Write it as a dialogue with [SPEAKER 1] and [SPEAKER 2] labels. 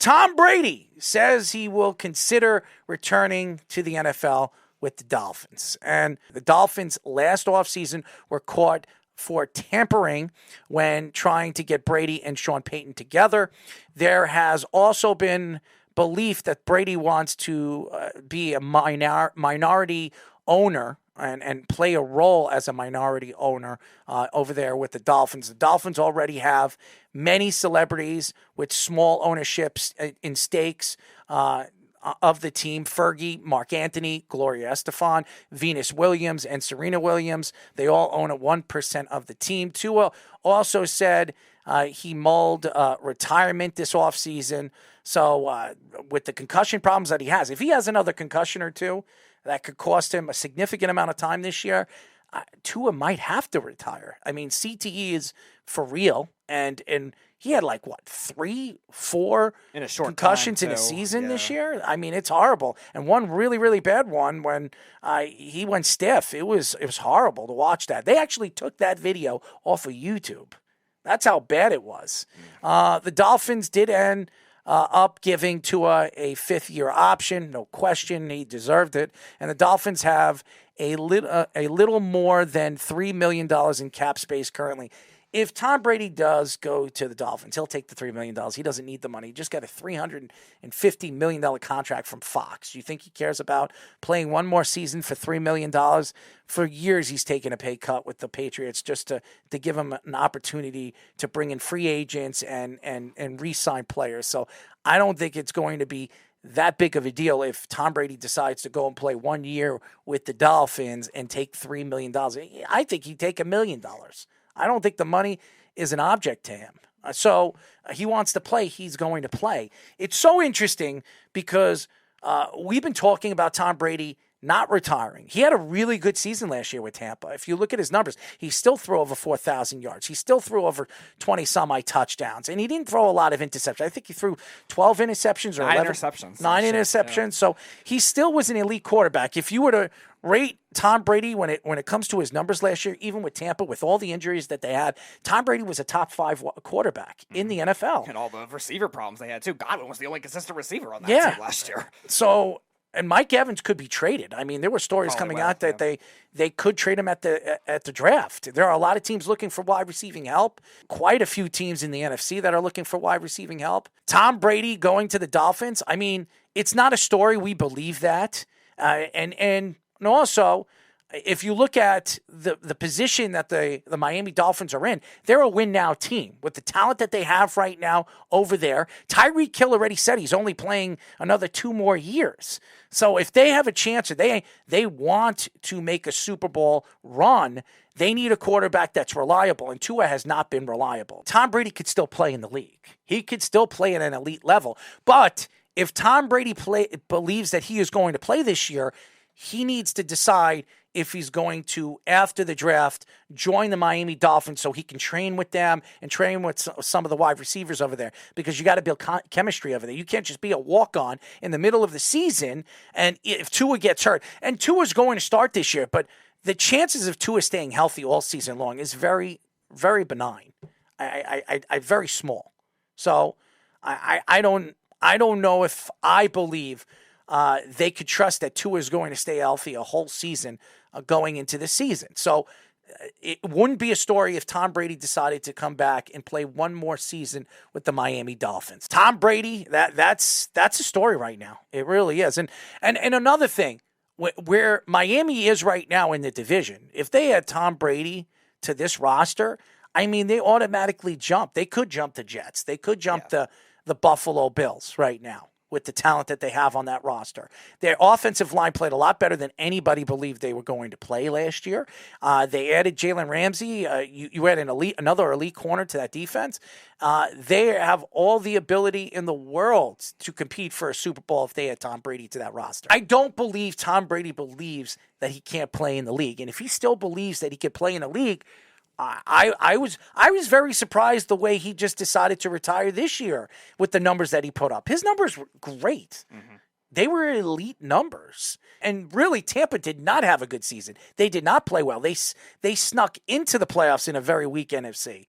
[SPEAKER 1] Tom Brady says he will consider returning to the NFL with the Dolphins. And the Dolphins last offseason were caught for tampering when trying to get Brady and Sean Payton together. There has also been belief that Brady wants to be a minority owner and play a role as a minority owner over there with the Dolphins. The Dolphins already have many celebrities with small ownerships in stakes of the team. Fergie, Mark Anthony, Gloria Estefan, Venus Williams, and Serena Williams. They all own 1% of the team. Tua also said he mulled retirement this offseason. So with the concussion problems that he has, if he has another concussion or two, that could cost him a significant amount of time this year, Tua might have to retire. I mean, CTE is for real, and he had 3, 4
[SPEAKER 2] in a short
[SPEAKER 1] concussions in a season this year. I mean, it's horrible. And one really, really bad one when he went stiff. It was horrible to watch that. They actually took that video off of YouTube. That's how bad it was. The Dolphins did end up giving Tua a 5th-year option. No question, he deserved it. And the Dolphins have a little more than $3 million in cap space currently. If Tom Brady does go to the Dolphins, he'll take the $3 million. He doesn't need the money. He just got a $350 million contract from Fox. Do you think he cares about playing one more season for $3 million? For years, he's taken a pay cut with the Patriots just to give him an opportunity to bring in free agents and re-sign players. So I don't think it's going to be that big of a deal if Tom Brady decides to go and play 1 year with the Dolphins and take $3 million. I think he'd take $1 million. I don't think the money is an object to him. So he wants to play, he's going to play. It's so interesting because we've been talking about Tom Brady not retiring. He had a really good season last year with Tampa. If you look at his numbers, he still threw over 4,000 yards. He still threw over 20-some-odd touchdowns. And he didn't throw a lot of interceptions. I think he threw 12 interceptions or
[SPEAKER 2] 9 interceptions.
[SPEAKER 1] 9 interceptions. Yeah. So he still was an elite quarterback. If you were to rate Tom Brady when it comes to his numbers last year, even with Tampa, with all the injuries that they had, Tom Brady was a top 5 quarterback in the NFL.
[SPEAKER 2] And all the receiver problems they had, too. Godwin was the only consistent receiver on that team last year.
[SPEAKER 1] So... And Mike Evans could be traded. I mean, there were stories coming out that they could trade him at the draft. There are a lot of teams looking for wide receiving help. Quite a few teams in the NFC that are looking for wide receiving help. Tom Brady going to the Dolphins. I mean, it's not a story. We believe that. And also, if you look at the position that the Miami Dolphins are in, they're a win-now team with the talent that they have right now over there. Tyreek Hill already said he's only playing another 2 more years. So if they have a chance or they want to make a Super Bowl run, they need a quarterback that's reliable, and Tua has not been reliable. Tom Brady could still play in the league. He could still play at an elite level. But if Tom Brady believes that he is going to play this year, he needs to decide if he's going to, after the draft, join the Miami Dolphins so he can train with them and train with some of the wide receivers over there, because you got to build chemistry over there. You can't just be a walk-on in the middle of the season, and if Tua gets hurt, and Tua's going to start this year, but the chances of Tua staying healthy all season long is very, very benign. I very small. So I don't know if I believe they could trust that Tua is going to stay healthy a whole season going into the season. So it wouldn't be a story if Tom Brady decided to come back and play one more season with the Miami Dolphins. Tom Brady, that's a story right now. It really is. And another thing, where Miami is right now in the division, if they had Tom Brady to this roster, I mean, they automatically jump. They could jump the Jets. They could jump the Buffalo Bills right now with the talent that they have on that roster. Their offensive line played a lot better than anybody believed they were going to play last year. They added Jalen Ramsey. You add another elite corner to that defense. They have all the ability in the world to compete for a Super Bowl if they had Tom Brady to that roster. I don't believe Tom Brady believes that he can't play in the league. And if he still believes that he can play in the league, I was very surprised the way he just decided to retire this year with the numbers that he put up. His numbers were great. Mm-hmm. They were elite numbers. And really, Tampa did not have a good season. They did not play well. They snuck into the playoffs in a very weak NFC.